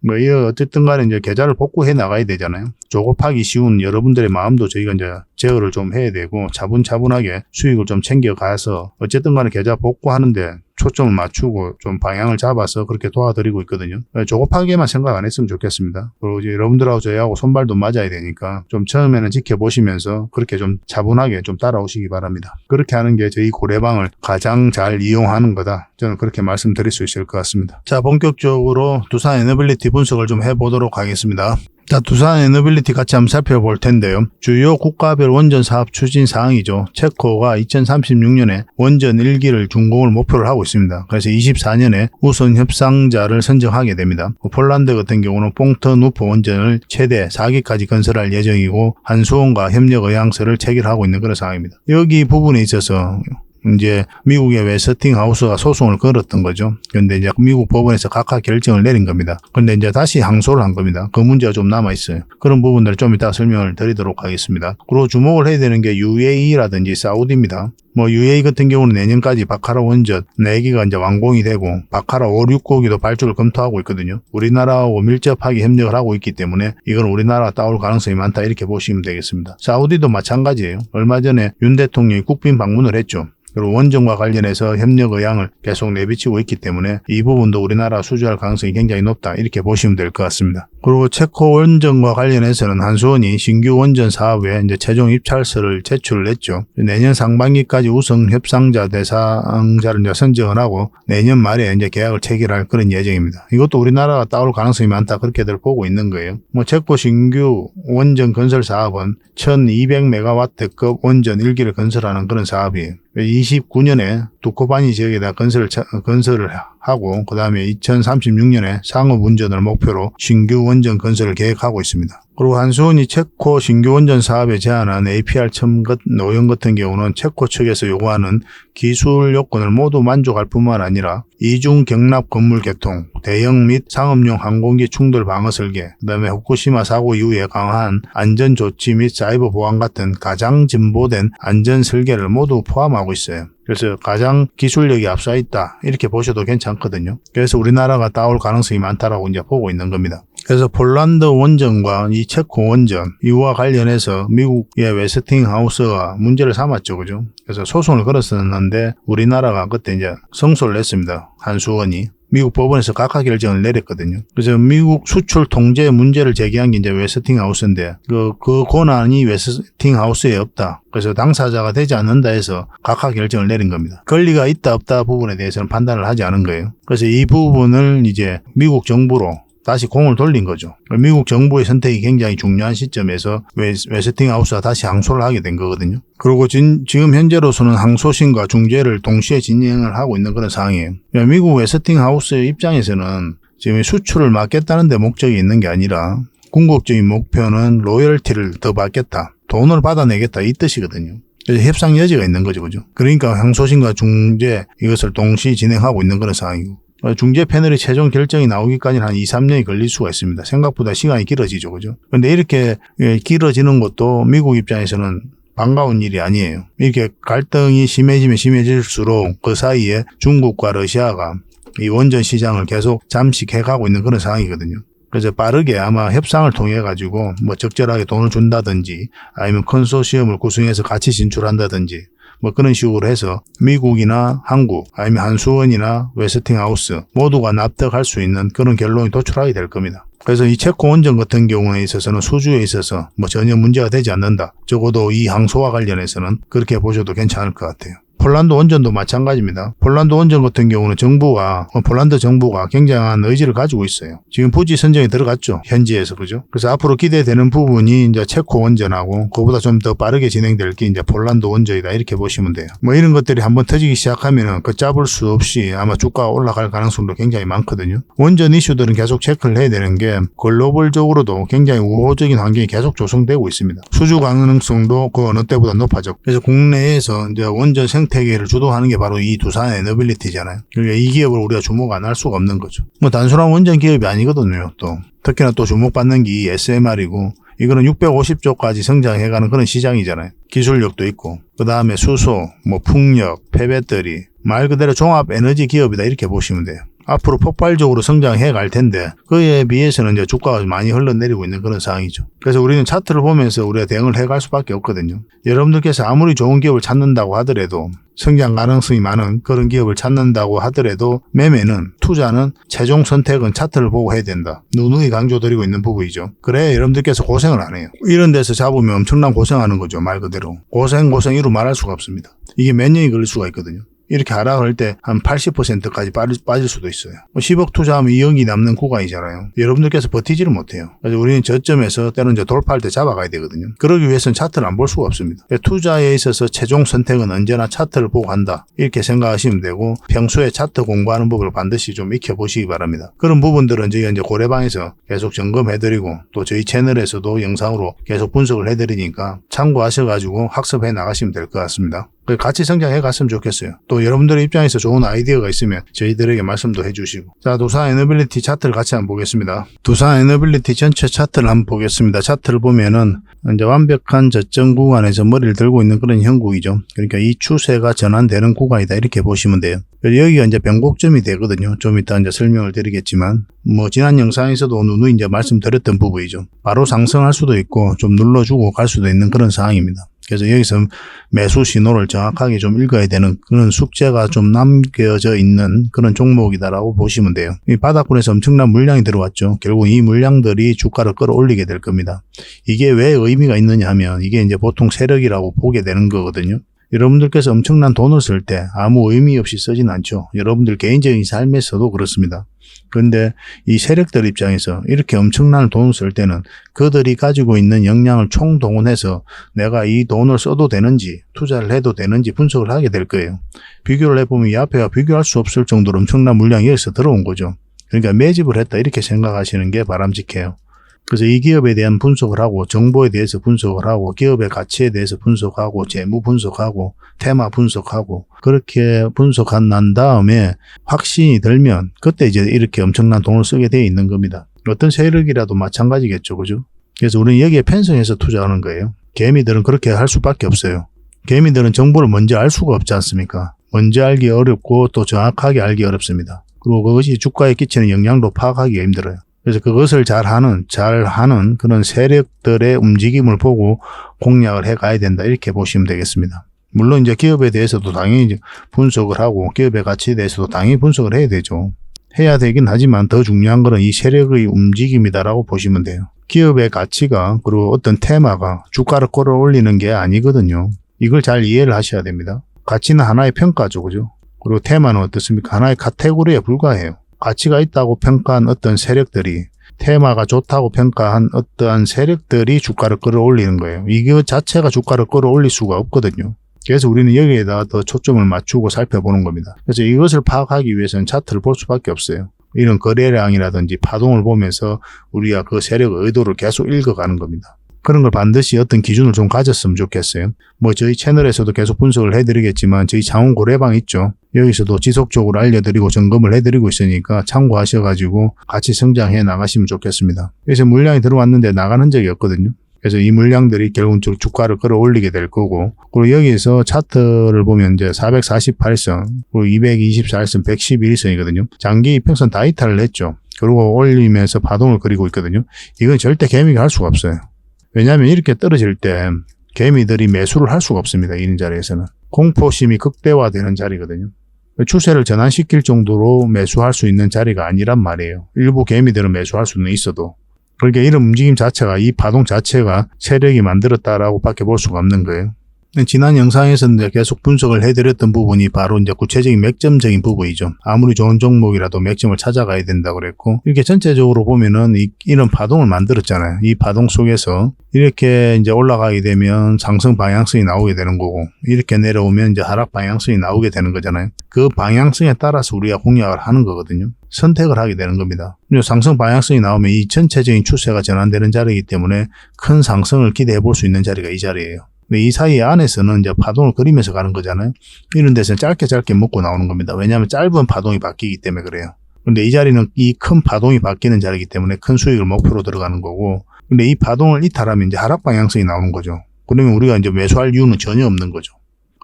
어쨌든 간에 이제 계좌를 복구해 나가야 되잖아요. 조급하기 쉬운 여러분들의 마음도 저희가 이제 제어를 좀 해야 되고 차분차분하게 수익을 좀 챙겨가서 어쨌든 간에 계좌 복구하는데 초점을 맞추고 좀 방향을 잡아서 그렇게 도와드리고 있거든요. 조급하게만 생각 안 했으면 좋겠습니다. 그리고 이제 여러분들하고 저희하고 손발도 맞아야 되니까 좀 처음에는 지켜보시면서 그렇게 좀 차분하게 좀 따라오시기 바랍니다. 그렇게 하는 게 저희 고래방을 가장 잘 이용하는 거다. 저는 그렇게 말씀드릴 수 있을 것 같습니다. 자, 본격적으로 두산 에너빌리티 분석을 좀 해보도록 하겠습니다. 자, 두산 에너빌리티 같이 한번 살펴볼 텐데요. 주요 국가별 원전 사업 추진 사항이죠. 체코가 2036년에 원전 1기를 준공을 목표를 하고 있습니다. 그래서 24년에 우선 협상자를 선정하게 됩니다. 폴란드 같은 경우는 퐁터누프 원전을 최대 4기까지 건설할 예정이고 한수원과 협력 의향서를 체결하고 있는 그런 상황입니다. 여기 부분에 있어서 이제 미국의 웨스팅하우스가 소송을 걸었던 거죠. 그런데 이제 미국 법원에서 각각 결정을 내린 겁니다. 그런데 이제 다시 항소를 한 겁니다. 그 문제가 좀 남아 있어요. 그런 부분들을 좀 이따 설명을 드리도록 하겠습니다. 그리고 주목을 해야 되는 게 UAE라든지 사우디입니다. UAE 같은 경우는 내년까지 바카라 원전 4기가 이제 완공이 되고 바카라 5, 6호기도 발주를 검토하고 있거든요. 우리나라하고 밀접하게 협력을 하고 있기 때문에 이건 우리나라가 따올 가능성이 많다 이렇게 보시면 되겠습니다. 사우디도 마찬가지예요. 얼마 전에 윤 대통령이 국빈 방문을 했죠. 그리고 원전과 관련해서 협력 의향을 계속 내비치고 있기 때문에 이 부분도 우리나라 수주할 가능성이 굉장히 높다 이렇게 보시면 될 것 같습니다. 그리고 체코 원전과 관련해서는 한수원이 신규 원전 사업에 이제 최종 입찰서를 제출을 했죠. 내년 상반기까지 우선 협상자 대상자를 이제 선정을 하고 내년 말에 이제 계약을 체결할 그런 예정입니다. 이것도 우리나라가 따올 가능성이 많다 그렇게들 보고 있는 거예요. 체코 신규 원전 건설 사업은 1200메가와트급 원전 1기를 건설하는 그런 사업이에요. 29년에 두코바니 지역에다 건설을 하고 그 다음에 2036년에 상업 운전을 목표로 신규 원전 건설을 계획하고 있습니다. 그리고 한수원이 체코 신규 원전 사업에 제안한 APR 첨가 노형 같은 경우는 체코 측에서 요구하는 기술 요건을 모두 만족할 뿐만 아니라 이중 경납 건물 개통, 대형 및 상업용 항공기 충돌 방어 설계, 그 다음에 후쿠시마 사고 이후에 강화한 안전 조치 및 사이버 보안 같은 가장 진보된 안전 설계를 모두 포함하고 있어요. 그래서 가장 기술력이 앞서 있다 이렇게 보셔도 괜찮거든요. 그래서 우리나라가 따올 가능성이 많다라고 이제 보고 있는 겁니다. 그래서 폴란드 원전과 이 체코 원전 이와 관련해서 미국의 웨스팅하우스가 문제를 삼았죠, 그죠? 그래서 소송을 걸었었는데 우리나라가 그때 이제 성소를 냈습니다. 한수원이. 미국 법원에서 각하 결정을 내렸거든요. 그래서 미국 수출 통제 문제를 제기한 게 이제 웨스팅하우스인데 그 권한이 웨스팅하우스에 없다. 그래서 당사자가 되지 않는다 해서 각하 결정을 내린 겁니다. 권리가 있다 없다 부분에 대해서는 판단을 하지 않은 거예요. 그래서 이 부분을 이제 미국 정부로 다시 공을 돌린 거죠. 미국 정부의 선택이 굉장히 중요한 시점에서 웨스팅하우스가 다시 항소를 하게 된 거거든요. 그리고 지금 현재로서는 항소심과 중재를 동시에 진행을 하고 있는 그런 상황이에요. 미국 웨스팅하우스의 입장에서는 지금 수출을 막겠다는 데 목적이 있는 게 아니라 궁극적인 목표는 로열티를 더 받겠다. 돈을 받아내겠다 이 뜻이거든요. 그래서 협상 여지가 있는 거죠, 그죠? 그러니까 항소심과 중재 이것을 동시에 진행하고 있는 그런 상황이고. 중재 패널의 최종 결정이 나오기까지는 한 2, 3년이 걸릴 수가 있습니다. 생각보다 시간이 길어지죠, 그죠? 근데 이렇게 길어지는 것도 미국 입장에서는 반가운 일이 아니에요. 이렇게 갈등이 심해지면 심해질수록 그 사이에 중국과 러시아가 이 원전 시장을 계속 잠식해가고 있는 그런 상황이거든요. 그래서 빠르게 아마 협상을 통해 가지고 뭐 적절하게 돈을 준다든지 아니면 컨소시엄을 구성해서 같이 진출한다든지 뭐 그런 식으로 해서 미국이나 한국 아니면 한수원이나 웨스팅하우스 모두가 납득할 수 있는 그런 결론이 도출하게 될 겁니다. 그래서 이 체코 원전 같은 경우에 있어서는 수주에 있어서 뭐 전혀 문제가 되지 않는다. 적어도 이 항소와 관련해서는 그렇게 보셔도 괜찮을 것 같아요. 폴란드 원전도 마찬가지입니다. 폴란드 원전 같은 경우는 폴란드 정부가 굉장한 의지를 가지고 있어요. 지금 부지 선정에 들어갔죠. 현지에서, 그죠? 그래서 앞으로 기대되는 부분이 이제 체코 원전하고 그보다 좀 더 빠르게 진행될 게 이제 폴란드 원전이다. 이렇게 보시면 돼요. 뭐 이런 것들이 한번 터지기 시작하면은 걷잡을 수 없이 아마 주가가 올라갈 가능성도 굉장히 많거든요. 원전 이슈들은 계속 체크를 해야 되는 게 글로벌적으로도 굉장히 우호적인 환경이 계속 조성되고 있습니다. 수주 가능성도 그 어느 때보다 높아졌고. 그래서 국내에서 이제 원전 생태계를 주도하는 게 바로 이 두산 에너빌리티잖아요. 그러니까 이 기업을 우리가 주목 안 할 수가 없는 거죠. 뭐 단순한 원전 기업이 아니거든요. 또 특히나 또 주목받는 게 이 SMR이고 이거는 650조까지 성장해가는 그런 시장이잖아요. 기술력도 있고 그 다음에 수소, 뭐 풍력, 폐배터리 말 그대로 종합 에너지 기업이다 이렇게 보시면 돼요. 앞으로 폭발적으로 성장해 갈 텐데 그에 비해서는 이제 주가가 많이 흘러내리고 있는 그런 상황이죠. 그래서 우리는 차트를 보면서 우리가 대응을 해갈 수밖에 없거든요. 여러분들께서 아무리 좋은 기업을 찾는다고 하더라도 성장 가능성이 많은 그런 기업을 찾는다고 하더라도 매매는 투자는 최종 선택은 차트를 보고 해야 된다. 누누이 강조드리고 있는 부분이죠. 그래야 여러분들께서 고생을 안 해요. 이런 데서 잡으면 엄청난 고생하는 거죠. 말 그대로. 고생이로 말할 수가 없습니다. 이게 몇 년이 걸릴 수가 있거든요. 이렇게 하락할 때 한 80%까지 빠질 수도 있어요. 10억 투자하면 2억이 남는 구간이잖아요. 여러분들께서 버티지를 못해요. 그래서 우리는 저점에서 때로는 이제 돌파할 때 잡아가야 되거든요. 그러기 위해서는 차트를 안 볼 수가 없습니다. 투자에 있어서 최종 선택은 언제나 차트를 보고 한다. 이렇게 생각하시면 되고 평소에 차트 공부하는 법을 반드시 좀 익혀보시기 바랍니다. 그런 부분들은 저희가 이제 고래방에서 계속 점검해드리고 또 저희 채널에서도 영상으로 계속 분석을 해드리니까 참고하셔가지고 학습해 나가시면 될 것 같습니다. 같이 성장해 갔으면 좋겠어요. 또 여러분들의 입장에서 좋은 아이디어가 있으면 저희들에게 말씀도 해주시고. 자, 두산 에너빌리티 차트를 같이 한번 보겠습니다. 두산 에너빌리티 전체 차트를 한번 보겠습니다. 차트를 보면은 이제 완벽한 저점 구간에서 머리를 들고 있는 그런 형국이죠. 그러니까 이 추세가 전환되는 구간이다 이렇게 보시면 돼요. 여기가 이제 변곡점이 되거든요. 좀 이따 이제 설명을 드리겠지만 뭐 지난 영상에서도 누누이 이제 말씀드렸던 부분이죠. 바로 상승할 수도 있고 좀 눌러주고 갈 수도 있는 그런 상황입니다. 그래서 여기서 매수 신호를 정확하게 좀 읽어야 되는 그런 숙제가 좀 남겨져 있는 그런 종목이다라고 보시면 돼요. 이 바닥권에서 엄청난 물량이 들어왔죠. 결국 이 물량들이 주가를 끌어올리게 될 겁니다. 이게 왜 의미가 있느냐 하면 이게 이제 보통 세력이라고 보게 되는 거거든요. 여러분들께서 엄청난 돈을 쓸 때 아무 의미 없이 쓰진 않죠. 여러분들 개인적인 삶에서도 그렇습니다. 그런데 이 세력들 입장에서 이렇게 엄청난 돈을 쓸 때는 그들이 가지고 있는 역량을 총동원해서 내가 이 돈을 써도 되는지 투자를 해도 되는지 분석을 하게 될 거예요. 비교를 해보면 이 앞에와 비교할 수 없을 정도로 엄청난 물량이 여기서 들어온 거죠. 그러니까 매집을 했다 이렇게 생각하시는 게 바람직해요. 그래서 이 기업에 대한 분석을 하고 정보에 대해서 분석을 하고 기업의 가치에 대해서 분석하고 재무 분석하고 테마 분석하고 그렇게 분석한 난 다음에 확신이 들면 그때 이제 이렇게 엄청난 돈을 쓰게 돼 있는 겁니다. 어떤 세력이라도 마찬가지겠죠. 그죠? 그래서 우리는 여기에 편성해서 투자하는 거예요. 개미들은 그렇게 할 수밖에 없어요. 개미들은 정보를 먼저 알 수가 없지 않습니까? 먼저 알기 어렵고 또 정확하게 알기 어렵습니다. 그리고 그것이 주가에 끼치는 영향도 파악하기가 힘들어요. 그래서 그것을 잘하는 그런 세력들의 움직임을 보고 공략을 해 가야 된다, 이렇게 보시면 되겠습니다. 물론 이제 기업에 대해서도 당연히 분석을 하고 기업의 가치에 대해서도 당연히 분석을 해야 되죠. 해야 되긴 하지만 더 중요한 것은 이 세력의 움직임이다라고 보시면 돼요. 기업의 가치가 그리고 어떤 테마가 주가를 끌어올리는 게 아니거든요. 이걸 잘 이해를 하셔야 됩니다. 가치는 하나의 평가죠, 그죠? 그리고 테마는 어떻습니까? 하나의 카테고리에 불과해요. 가치가 있다고 평가한 어떤 세력들이, 테마가 좋다고 평가한 어떠한 세력들이 주가를 끌어올리는 거예요. 이거 자체가 주가를 끌어올릴 수가 없거든요. 그래서 우리는 여기에다가 더 초점을 맞추고 살펴보는 겁니다. 그래서 이것을 파악하기 위해서는 차트를 볼 수밖에 없어요. 이런 거래량이라든지 파동을 보면서 우리가 그 세력의 의도를 계속 읽어가는 겁니다. 그런 걸 반드시 어떤 기준을 좀 가졌으면 좋겠어요. 뭐 저희 채널에서도 계속 분석을 해드리겠지만 저희 장원 고래방 있죠. 여기서도 지속적으로 알려드리고 점검을 해드리고 있으니까 참고하셔가지고 같이 성장해 나가시면 좋겠습니다. 그래서 물량이 들어왔는데 나가는 적이 없거든요. 그래서 이 물량들이 결국은 주가를 끌어올리게 될 거고, 그리고 여기에서 차트를 보면 이제 448선, 그리고 224일선, 111일선이거든요. 장기 이평선 다 이탈을 했죠. 그리고 올리면서 파동을 그리고 있거든요. 이건 절대 개미가 할 수가 없어요. 왜냐하면 이렇게 떨어질 때 개미들이 매수를 할 수가 없습니다. 이런 자리에서는. 공포심이 극대화되는 자리거든요. 추세를 전환시킬 정도로 매수할 수 있는 자리가 아니란 말이에요. 일부 개미들은 매수할 수는 있어도. 그러니까 이런 움직임 자체가, 이 파동 자체가 세력이 만들었다라고 밖에 볼 수가 없는 거예요. 지난 영상에서는 계속 분석을 해드렸던 부분이 바로 이제 구체적인 맥점적인 부분이죠. 아무리 좋은 종목이라도 맥점을 찾아가야 된다고 그랬고, 이렇게 전체적으로 보면은 이런 파동을 만들었잖아요. 이 파동 속에서 이렇게 이제 올라가게 되면 상승 방향성이 나오게 되는 거고, 이렇게 내려오면 이제 하락 방향성이 나오게 되는 거잖아요. 그 방향성에 따라서 우리가 공략을 하는 거거든요. 선택을 하게 되는 겁니다. 상승 방향성이 나오면 이 전체적인 추세가 전환되는 자리이기 때문에 큰 상승을 기대해 볼 수 있는 자리가 이 자리예요. 이 사이 안에서는 이제 파동을 그리면서 가는 거잖아요. 이런 데서는 짧게 먹고 나오는 겁니다. 왜냐하면 짧은 파동이 바뀌기 때문에 그래요. 근데 이 자리는 이 큰 파동이 바뀌는 자리이기 때문에 큰 수익을 목표로 들어가는 거고, 근데 이 파동을 이탈하면 이제 하락 방향성이 나오는 거죠. 그러면 우리가 이제 매수할 이유는 전혀 없는 거죠.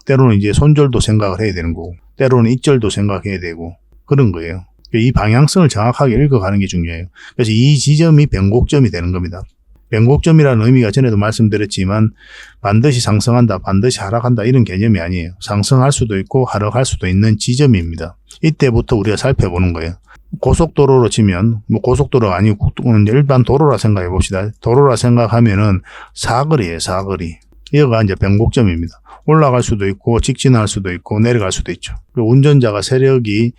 때로는 이제 손절도 생각을 해야 되는 거고, 때로는 익절도 생각해야 되고, 그런 거예요. 이 방향성을 정확하게 읽어가는 게 중요해요. 그래서 이 지점이 변곡점이 되는 겁니다. 변곡점이라는 의미가 전에도 말씀드렸지만 반드시 상승한다, 반드시 하락한다 이런 개념이 아니에요. 상승할 수도 있고 하락할 수도 있는 지점입니다. 이때부터 우리가 살펴보는 거예요. 고속도로로 치면, 뭐 고속도로가 아니고 일반 도로라 생각해 봅시다. 도로라 생각하면은 사거리예요, 사거리. 여기가 이제 변곡점입니다. 올라갈 수도 있고 직진할 수도 있고 내려갈 수도 있죠. 운전자가 세력이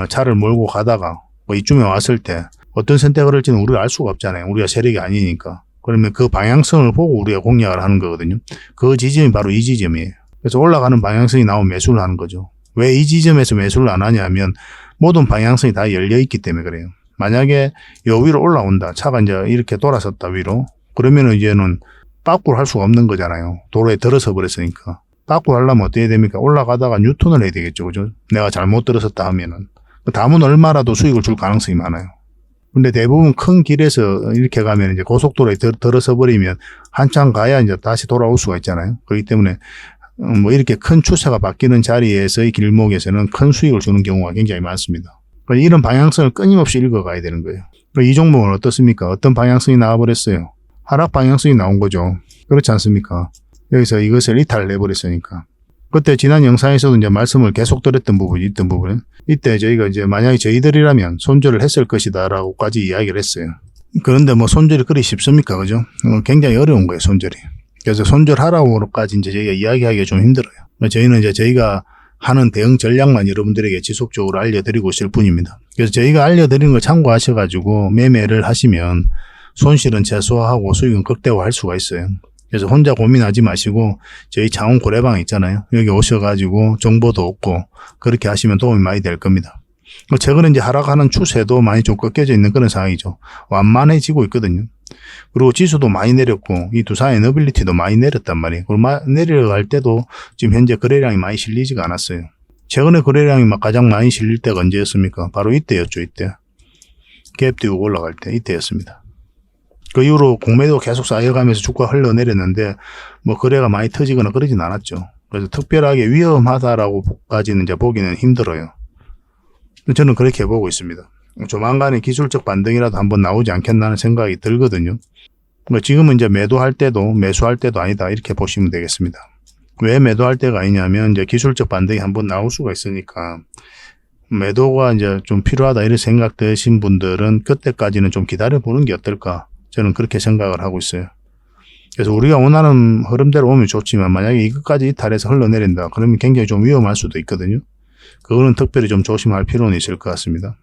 차를 몰고 가다가 뭐 이쯤에 왔을 때 어떤 선택을 할지는 우리가 알 수가 없잖아요. 우리가 세력이 아니니까. 그러면 그 방향성을 보고 우리가 공략을 하는 거거든요. 그 지점이 바로 이 지점이에요. 그래서 올라가는 방향성이 나오면 매수를 하는 거죠. 왜 이 지점에서 매수를 안 하냐면 모든 방향성이 다 열려 있기 때문에 그래요. 만약에 요 위로 올라온다. 차가 이제 이렇게 돌아섰다 위로. 그러면은 이제는 빠꾸를 할 수가 없는 거잖아요. 도로에 들어서 버렸으니까. 빠꾸 하려면 어떻게 됩니까? 올라가다가 뉴턴을 해야 되겠죠. 그죠? 내가 잘못 들어섰다 하면은. 다음은 얼마라도 수익을 줄 가능성이 많아요. 근데 대부분 큰 길에서 이렇게 가면 이제 고속도로에 들어서 버리면 한참 가야 이제 다시 돌아올 수가 있잖아요. 그렇기 때문에 뭐 이렇게 큰 추세가 바뀌는 자리에서의 길목에서는 큰 수익을 주는 경우가 굉장히 많습니다. 그러니까 이런 방향성을 끊임없이 읽어가야 되는 거예요. 그러니까 이 종목은 어떻습니까? 어떤 방향성이 나와버렸어요? 하락 방향성이 나온 거죠. 그렇지 않습니까? 여기서 이것을 이탈을 해버렸으니까. 그때 지난 영상에서도 이제 말씀을 계속 드렸던 부분이 있던 부분은 이때 저희가 이제 만약에 저희들이라면 손절을 했을 것이다 라고까지 이야기를 했어요. 그런데 뭐 손절이 그리 쉽습니까? 그죠? 굉장히 어려운 거예요, 손절이. 그래서 손절하라고까지 이제 저희가 이야기하기가 좀 힘들어요. 저희는 이제 저희가 하는 대응 전략만 여러분들에게 지속적으로 알려드리고 있을 뿐입니다. 그래서 저희가 알려드리는 걸 참고하셔가지고 매매를 하시면 손실은 최소화하고 수익은 극대화할 수가 있어요. 그래서 혼자 고민하지 마시고 저희 장원 고래방 있잖아요. 여기 오셔가지고 정보도 얻고 그렇게 하시면 도움이 많이 될 겁니다. 최근에 이제 하락하는 추세도 많이 좀 꺾여져 있는 그런 상황이죠. 완만해지고 있거든요. 그리고 지수도 많이 내렸고 이 두산 에너빌리티도 많이 내렸단 말이에요. 그리고 내려갈 때도 지금 현재 거래량이 많이 실리지가 않았어요. 최근에 거래량이 가장 많이 실릴 때가 언제였습니까? 바로 이때였죠. 이때. 갭 띄우고 올라갈 때 이때였습니다. 그 이후로 공매도 계속 쌓여가면서 주가 흘러내렸는데 뭐 거래가 많이 터지거나 그러진 않았죠. 그래서 특별하게 위험하다라고까지는 이제 보기는 힘들어요. 저는 그렇게 보고 있습니다. 조만간에 기술적 반등이라도 한번 나오지 않겠나는 생각이 들거든요. 지금은 이제 매도할 때도 매수할 때도 아니다 이렇게 보시면 되겠습니다. 왜 매도할 때가 아니냐면 이제 기술적 반등이 한번 나올 수가 있으니까 매도가 이제 좀 필요하다 이런 생각 드신 분들은 그때까지는 좀 기다려 보는 게 어떨까 저는 그렇게 생각을 하고 있어요. 그래서 우리가 원하는 흐름대로 오면 좋지만 만약에 이것까지 이탈해서 흘러내린다 그러면 굉장히 좀 위험할 수도 있거든요. 그거는 특별히 좀 조심할 필요는 있을 것 같습니다.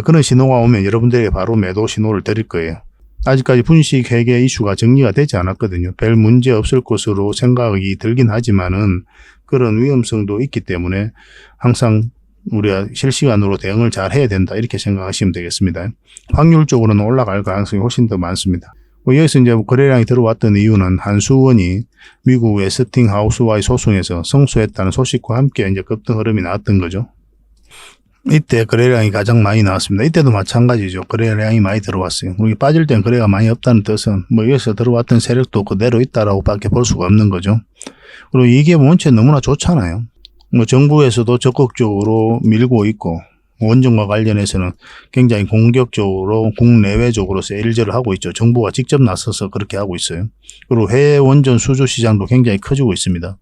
그런 신호가 오면 여러분들에게 바로 매도 신호를 드릴 거예요. 아직까지 분식 회계 이슈가 정리가 되지 않았거든요. 별 문제 없을 것으로 생각이 들긴 하지만은 그런 위험성도 있기 때문에 항상 우리가 실시간으로 대응을 잘 해야 된다 이렇게 생각하시면 되겠습니다. 확률적으로는 올라갈 가능성이 훨씬 더 많습니다. 여기서 이제 거래량이 들어왔던 이유는 한수원이 미국 웨스팅하우스와의 소송에서 승소했다는 소식과 함께 이제 급등 흐름이 나왔던 거죠. 이때 거래량이 가장 많이 나왔습니다. 이때도 마찬가지죠. 거래량이 많이 들어왔어요. 우리 빠질 땐 거래가 많이 없다는 뜻은 여기서 들어왔던 세력도 그대로 있다라고 밖에 볼 수가 없는 거죠. 그리고 이게 원체 너무나 좋잖아요. 정부에서도 적극적으로 밀고 있고 원전과 관련해서는 굉장히 공격적으로 국내외적으로 세일즈를 하고 있죠. 정부가 직접 나서서 그렇게 하고 있어요. 그리고 해외 원전 수주 시장도 굉장히 커지고 있습니다.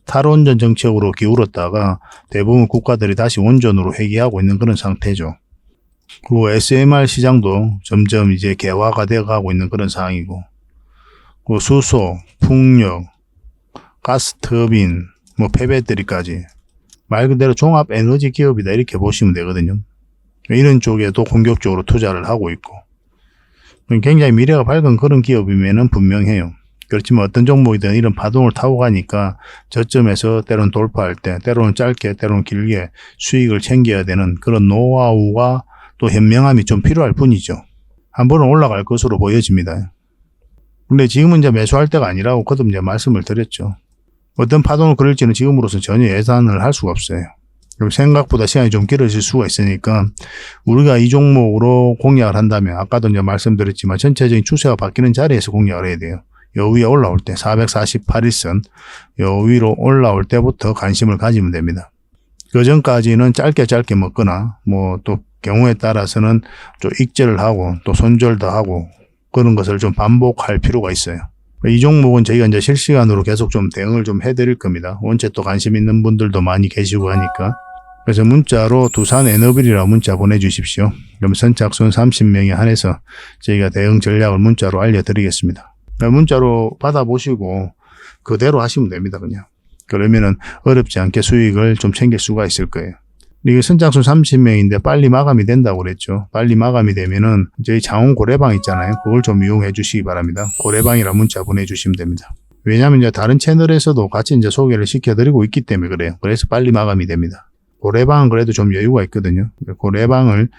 탈원전 정책으로 기울었다가 대부분 국가들이 다시 원전으로 회귀하고 있는 그런 상태죠. 그리고 SMR 시장도 점점 이제 개화가 되어가고 있는 그런 상황이고, 그리고 수소, 풍력, 가스터빈, 폐배터리까지 말 그대로 종합 에너지 기업이다 이렇게 보시면 되거든요. 이런 쪽에도 공격적으로 투자를 하고 있고 굉장히 미래가 밝은 그런 기업이면은 분명해요. 그렇지만 어떤 종목이든 이런 파동을 타고 가니까 저점에서 때로는 돌파할 때 때로는 짧게 때로는 길게 수익을 챙겨야 되는 그런 노하우가 또 현명함이 좀 필요할 뿐이죠. 한 번은 올라갈 것으로 보여집니다. 근데 지금은 이제 매수할 때가 아니라고 거듭 이제 말씀을 드렸죠. 어떤 파동을 그릴지는 지금으로서 전혀 예상을 할 수가 없어요. 그리고 생각보다 시간이 좀 길어질 수가 있으니까 우리가 이 종목으로 공략을 한다면 아까도 이제 말씀드렸지만 전체적인 추세가 바뀌는 자리에서 공략을 해야 돼요. 요 위에 올라올 때 448일선 요 위로 올라올 때부터 관심을 가지면 됩니다. 그 전까지는 짧게 먹거나 또 경우에 따라서는 좀 익절을 하고 또 손절도 하고 그런 것을 좀 반복할 필요가 있어요. 이 종목은 저희가 이제 실시간으로 계속 좀 대응을 좀 해드릴 겁니다. 원체 또 관심 있는 분들도 많이 계시고 하니까. 그래서 문자로 두산 에너빌이라고 문자 보내주십시오. 그럼 선착순 30명에 한해서 저희가 대응 전략을 문자로 알려드리겠습니다. 문자로 받아보시고 그대로 하시면 됩니다. 그냥. 그러면은 어렵지 않게 수익을 좀 챙길 수가 있을 거예요. 이게 선착순 30명인데 빨리 마감이 된다고 그랬죠. 빨리 마감이 되면은 저희 장원 고래방 있잖아요. 그걸 좀 이용해 주시기 바랍니다. 고래방이라 문자 보내주시면 됩니다. 왜냐하면 이제 다른 채널에서도 같이 이제 소개를 시켜드리고 있기 때문에 그래요. 그래서 빨리 마감이 됩니다. 고래방은 그래도 좀 여유가 있거든요. 고래방을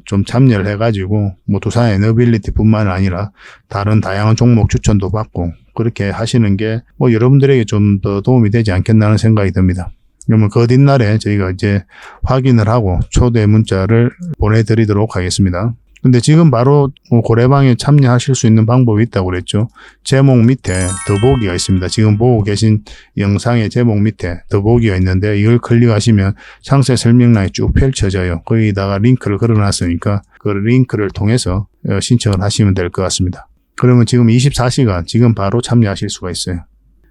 좀 참여를 해가지고 두산 에너빌리티 뿐만 아니라 다른 다양한 종목 추천도 받고 그렇게 하시는 게 여러분들에게 좀 더 도움이 되지 않겠나는 생각이 듭니다. 그러면 그 뒷날에 저희가 이제 확인을 하고 초대 문자를 보내드리도록 하겠습니다. 근데 지금 바로 고래방에 참여하실 수 있는 방법이 있다고 그랬죠. 제목 밑에 더보기가 있습니다. 지금 보고 계신 영상의 제목 밑에 더보기가 있는데 이걸 클릭하시면 상세 설명란이 쭉 펼쳐져요. 거기다가 링크를 걸어놨으니까 그 링크를 통해서 신청을 하시면 될 것 같습니다. 그러면 지금 24시간 지금 바로 참여하실 수가 있어요.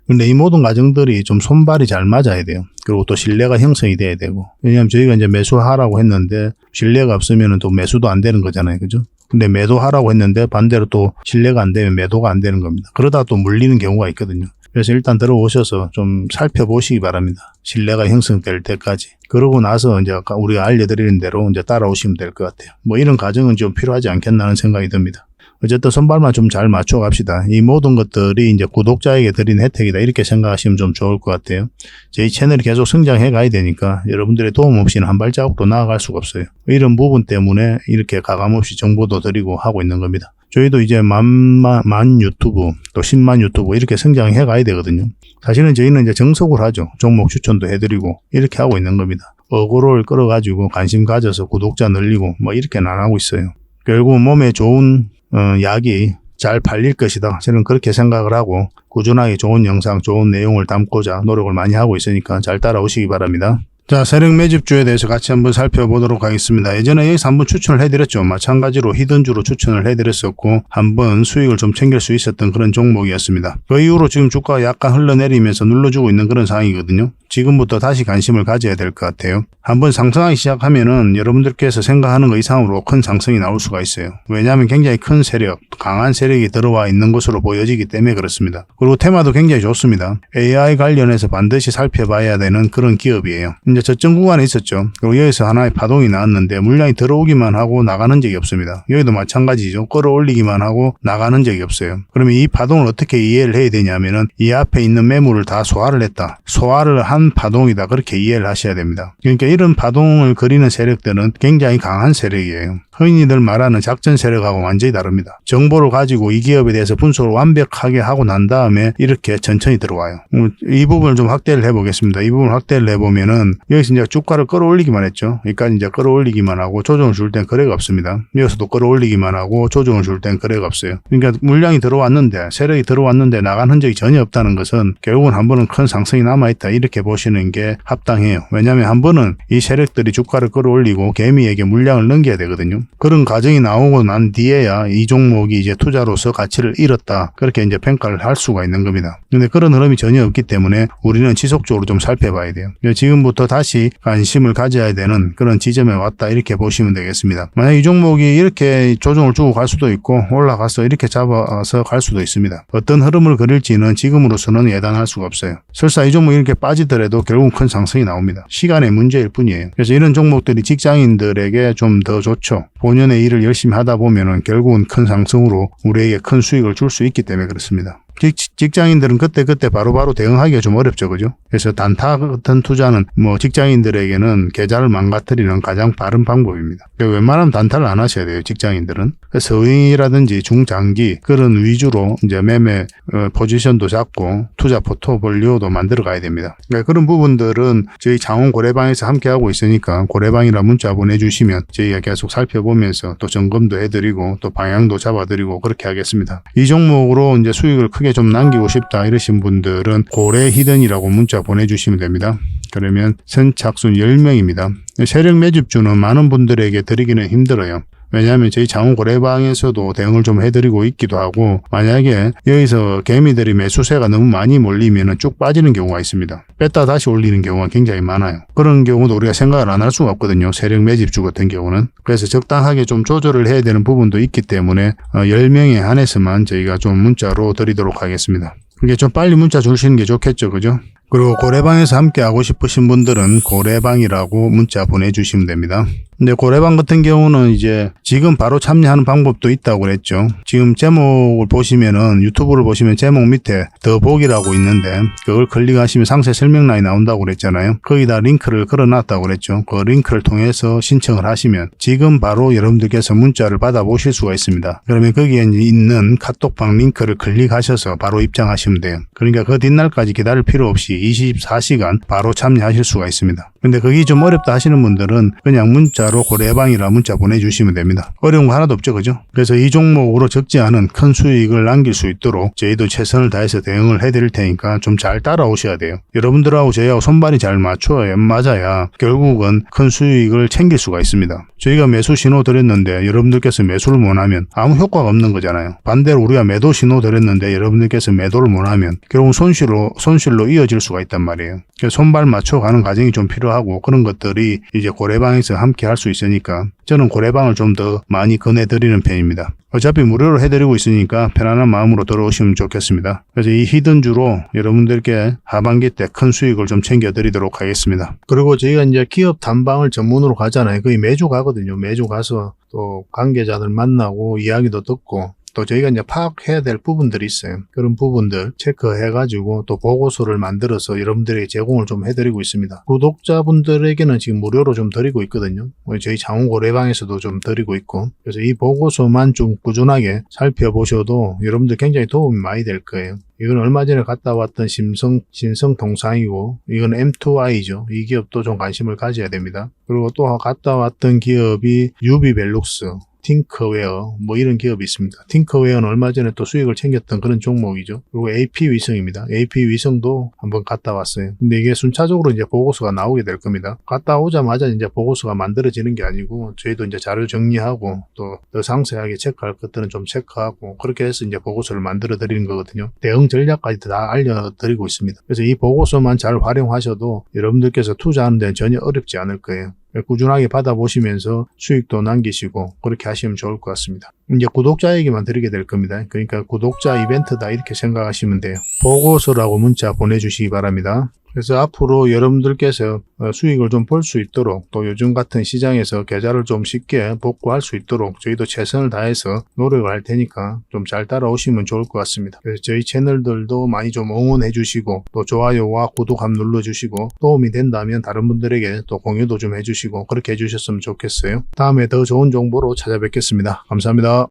근데 이 모든 과정들이 좀 손발이 잘 맞아야 돼요. 그리고 또 신뢰가 형성이 돼야 되고. 왜냐하면 저희가 이제 매수하라고 했는데 신뢰가 없으면 또 매수도 안 되는 거잖아요. 그죠? 근데 매도하라고 했는데 반대로 또 신뢰가 안 되면 매도가 안 되는 겁니다. 그러다 또 물리는 경우가 있거든요. 그래서 일단 들어오셔서 좀 살펴보시기 바랍니다. 신뢰가 형성될 때까지. 그러고 나서 이제 아까 우리가 알려드리는 대로 이제 따라오시면 될 것 같아요. 이런 과정은 좀 필요하지 않겠나는 생각이 듭니다. 어쨌든 손발만 좀 잘 맞춰 갑시다. 이 모든 것들이 이제 구독자에게 드린 혜택이다. 이렇게 생각하시면 좀 좋을 것 같아요. 저희 채널이 계속 성장해 가야 되니까 여러분들의 도움 없이는 한 발자국도 나아갈 수가 없어요. 이런 부분 때문에 이렇게 가감없이 정보도 드리고 하고 있는 겁니다. 저희도 이제 만 유튜브 또 10만 유튜브 이렇게 성장해 가야 되거든요. 사실은 저희는 이제 정석으로 하죠. 종목 추천도 해드리고 이렇게 하고 있는 겁니다. 어그로를 끌어가지고 관심 가져서 구독자 늘리고 이렇게는 안 하고 있어요. 결국 몸에 좋은 약이 잘 팔릴 것이다. 저는 그렇게 생각을 하고 꾸준하게 좋은 영상, 좋은 내용을 담고자 노력을 많이 하고 있으니까 잘 따라오시기 바랍니다. 자, 세력 매집주에 대해서 같이 한번 살펴보도록 하겠습니다. 예전에 여기서 한번 추천을 해드렸죠. 마찬가지로 히든주로 추천을 해드렸었고 한번 수익을 좀 챙길 수 있었던 그런 종목이었습니다. 그 이후로 지금 주가가 약간 흘러내리면서 눌러주고 있는 그런 상황이거든요. 지금부터 다시 관심을 가져야 될 것 같아요. 한번 상승하기 시작하면은 여러분들께서 생각하는 것 이상으로 큰 상승이 나올 수가 있어요. 왜냐하면 굉장히 큰 세력, 강한 세력이 들어와 있는 것으로 보여지기 때문에 그렇습니다. 그리고 테마도 굉장히 좋습니다. AI 관련해서 반드시 살펴봐야 되는 그런 기업이에요. 이제 저점 구간에 있었죠. 그리고 여기서 하나의 파동이 나왔는데 물량이 들어오기만 하고 나가는 적이 없습니다. 여기도 마찬가지죠. 끌어올리기만 하고 나가는 적이 없어요. 그러면 이 파동을 어떻게 이해를 해야 되냐면은 이 앞에 있는 매물을 다 소화를 했다. 소화를 한 파동이다. 그렇게 이해를 하셔야 됩니다. 그러니까 이런 파동을 그리는 세력들은 굉장히 강한 세력이에요. 흔히들 말하는 작전 세력하고 완전히 다릅니다. 정보를 가지고 이 기업에 대해서 분석을 완벽하게 하고 난 다음에 이렇게 천천히 들어와요. 이 부분을 좀 확대를 해보겠습니다. 이 부분을 확대를 해보면은 여기서 이제 주가를 끌어올리기만 했죠. 여기까지 이제 끌어올리기만 하고 조정을 줄 땐 거래가 없습니다. 여기서도 끌어올리기만 하고 조정을 줄 땐 거래가 없어요. 그러니까 물량이 들어왔는데 세력이 들어왔는데 나간 흔적이 전혀 없다는 것은 결국은 한 번은 큰 상승이 남아있다. 이렇게 보시는 게 합당해요. 왜냐하면 한 번은 이 세력들이 주가를 끌어올리고 개미에게 물량을 넘겨야 되거든요. 그런 과정이 나오고 난 뒤에야 이 종목이 이제 투자로서 가치를 잃었다. 그렇게 이제 평가를 할 수가 있는 겁니다. 근데 그런 흐름이 전혀 없기 때문에 우리는 지속적으로 좀 살펴봐야 돼요. 지금부터 다시 관심을 가져야 되는 그런 지점에 왔다. 이렇게 보시면 되겠습니다. 만약 이 종목이 이렇게 조정을 주고 갈 수도 있고 올라가서 이렇게 잡아서 갈 수도 있습니다. 어떤 흐름을 그릴지는 지금으로서는 예단할 수가 없어요. 설사 이 종목이 이렇게 빠지더라도 결국은 큰 상승이 나옵니다. 시간의 문제일 뿐이에요. 그래서 이런 종목들이 직장인들에게 좀 더 좋죠. 본연의 일을 열심히 하다 보면은 결국은 큰 상승으로 우리에게 큰 수익을 줄 수 있기 때문에 그렇습니다. 직장인들은 그때 바로바로 대응하기가 좀 어렵죠. 그죠? 그래서 단타 같은 투자는 뭐 직장인들에게는 계좌를 망가뜨리는 가장 빠른 방법입니다. 웬만하면 단타를 안 하셔야 돼요. 직장인들은. 서윙이라든지 중장기 그런 위주로 이제 매매 포지션도 잡고 투자 포트폴리오도 만들어 가야 됩니다. 그러니까 그런 부분들은 저희 장원 고래방에서 함께 하고 있으니까 고래방이라 문자 보내주시면 저희가 계속 살펴보면서 또 점검도 해드리고 또 방향도 잡아드리고 그렇게 하겠습니다. 이 종목으로 이제 수익을 크게 좀 남기고 싶다 이러신 분들은 고래 히든이라고 문자 보내주시면 됩니다. 그러면 선착순 10명입니다. 세력 매집주는 많은 분들에게 드리기는 힘들어요. 왜냐하면 저희 장원 고래방에서도 대응을 좀 해드리고 있기도 하고 만약에 여기서 개미들이 매수세가 너무 많이 몰리면 쭉 빠지는 경우가 있습니다. 뺐다 다시 올리는 경우가 굉장히 많아요. 그런 경우도 우리가 생각을 안 할 수가 없거든요. 세력 매집주 같은 경우는. 그래서 적당하게 좀 조절을 해야 되는 부분도 있기 때문에 10명에 한해서만 저희가 좀 문자로 드리도록 하겠습니다. 그게 좀 빨리 문자 주시는 게 좋겠죠. 그죠? 그리고 고래방에서 함께 하고 싶으신 분들은 고래방이라고 문자 보내주시면 됩니다. 근데 고래방 같은 경우는 이제 지금 바로 참여하는 방법도 있다고 그랬죠. 지금 제목을 보시면은 유튜브를 보시면 제목 밑에 더보기라고 있는데 그걸 클릭하시면 상세 설명란이 나온다고 그랬잖아요. 거기다 링크를 걸어놨다고 그랬죠. 그 링크를 통해서 신청을 하시면 지금 바로 여러분들께서 문자를 받아보실 수가 있습니다. 그러면 거기에 있는 카톡방 링크를 클릭하셔서 바로 입장하시면 돼요. 그러니까 그 뒷날까지 기다릴 필요 없이 24시간 바로 참여하실 수가 있습니다. 근데 그게 좀 어렵다 하시는 분들은 그냥 문자로 고래방이라 문자 보내주시면 됩니다. 어려운 거 하나도 없죠. 그죠? 그래서 이 종목으로 적지 않은 큰 수익을 남길 수 있도록 저희도 최선을 다해서 대응을 해드릴 테니까 좀 잘 따라오셔야 돼요. 여러분들하고 저희하고 손발이 잘 맞아야 결국은 큰 수익을 챙길 수가 있습니다. 저희가 매수 신호 드렸는데 여러분들께서 매수를 못하면 아무 효과가 없는 거잖아요. 반대로 우리가 매도 신호 드렸는데 여러분들께서 매도를 못하면 결국은 손실로 이어질 수가 있단 말이에요. 그래서 손발 맞춰가는 과정이 좀 필요하고 그런 것들이 이제 고래방에서 함께 할 수 있으니까 저는 고래방을 좀 더 많이 권해드리는 편입니다. 어차피 무료로 해드리고 있으니까 편안한 마음으로 들어오시면 좋겠습니다. 그래서 이 히든주로 여러분들께 하반기 때 큰 수익을 좀 챙겨드리도록 하겠습니다. 그리고 저희가 이제 기업 탐방을 전문으로 가잖아요. 거의 매주 가거든요. 매주 가서 또 관계자들 만나고 이야기도 듣고 또 저희가 이제 파악해야 될 부분들이 있어요. 그런 부분들 체크해가지고 또 보고서를 만들어서 여러분들에게 제공을 좀 해드리고 있습니다. 구독자분들에게는 지금 무료로 좀 드리고 있거든요. 저희 장원고래방에서도 좀 드리고 있고 그래서 이 보고서만 좀 꾸준하게 살펴보셔도 여러분들 굉장히 도움이 많이 될 거예요. 이건 얼마 전에 갔다 왔던 신성통상이고 이건 M2I죠. 이 기업도 좀 관심을 가져야 됩니다. 그리고 또 갔다 왔던 기업이 유비벨룩스 팅커웨어 뭐 이런 기업이 있습니다. 팅커웨어는 얼마 전에 또 수익을 챙겼던 그런 종목이죠. 그리고 AP위성입니다. AP위성도 한번 갔다 왔어요. 근데 이게 순차적으로 이제 보고서가 나오게 될 겁니다. 갔다 오자마자 이제 보고서가 만들어지는 게 아니고 저희도 이제 자료 정리하고 또 더 상세하게 체크할 것들은 좀 체크하고 그렇게 해서 이제 보고서를 만들어 드리는 거거든요. 대응 전략까지 다 알려드리고 있습니다. 그래서 이 보고서만 잘 활용하셔도 여러분들께서 투자하는 데는 전혀 어렵지 않을 거예요. 꾸준하게 받아보시면서 수익도 남기시고 그렇게 하시면 좋을 것 같습니다. 이제 구독자에게만 드리게 될 겁니다. 그러니까 구독자 이벤트다 이렇게 생각하시면 돼요. 보고서라고 문자 보내주시기 바랍니다. 그래서 앞으로 여러분들께서 수익을 좀 볼 수 있도록 또 요즘 같은 시장에서 계좌를 좀 쉽게 복구할 수 있도록 저희도 최선을 다해서 노력을 할 테니까 좀 잘 따라오시면 좋을 것 같습니다. 그래서 저희 채널들도 많이 좀 응원해 주시고 또 좋아요와 구독 한번 눌러주시고 도움이 된다면 다른 분들에게 또 공유도 좀 해주시고 그렇게 해주셨으면 좋겠어요. 다음에 더 좋은 정보로 찾아뵙겠습니다. 감사합니다.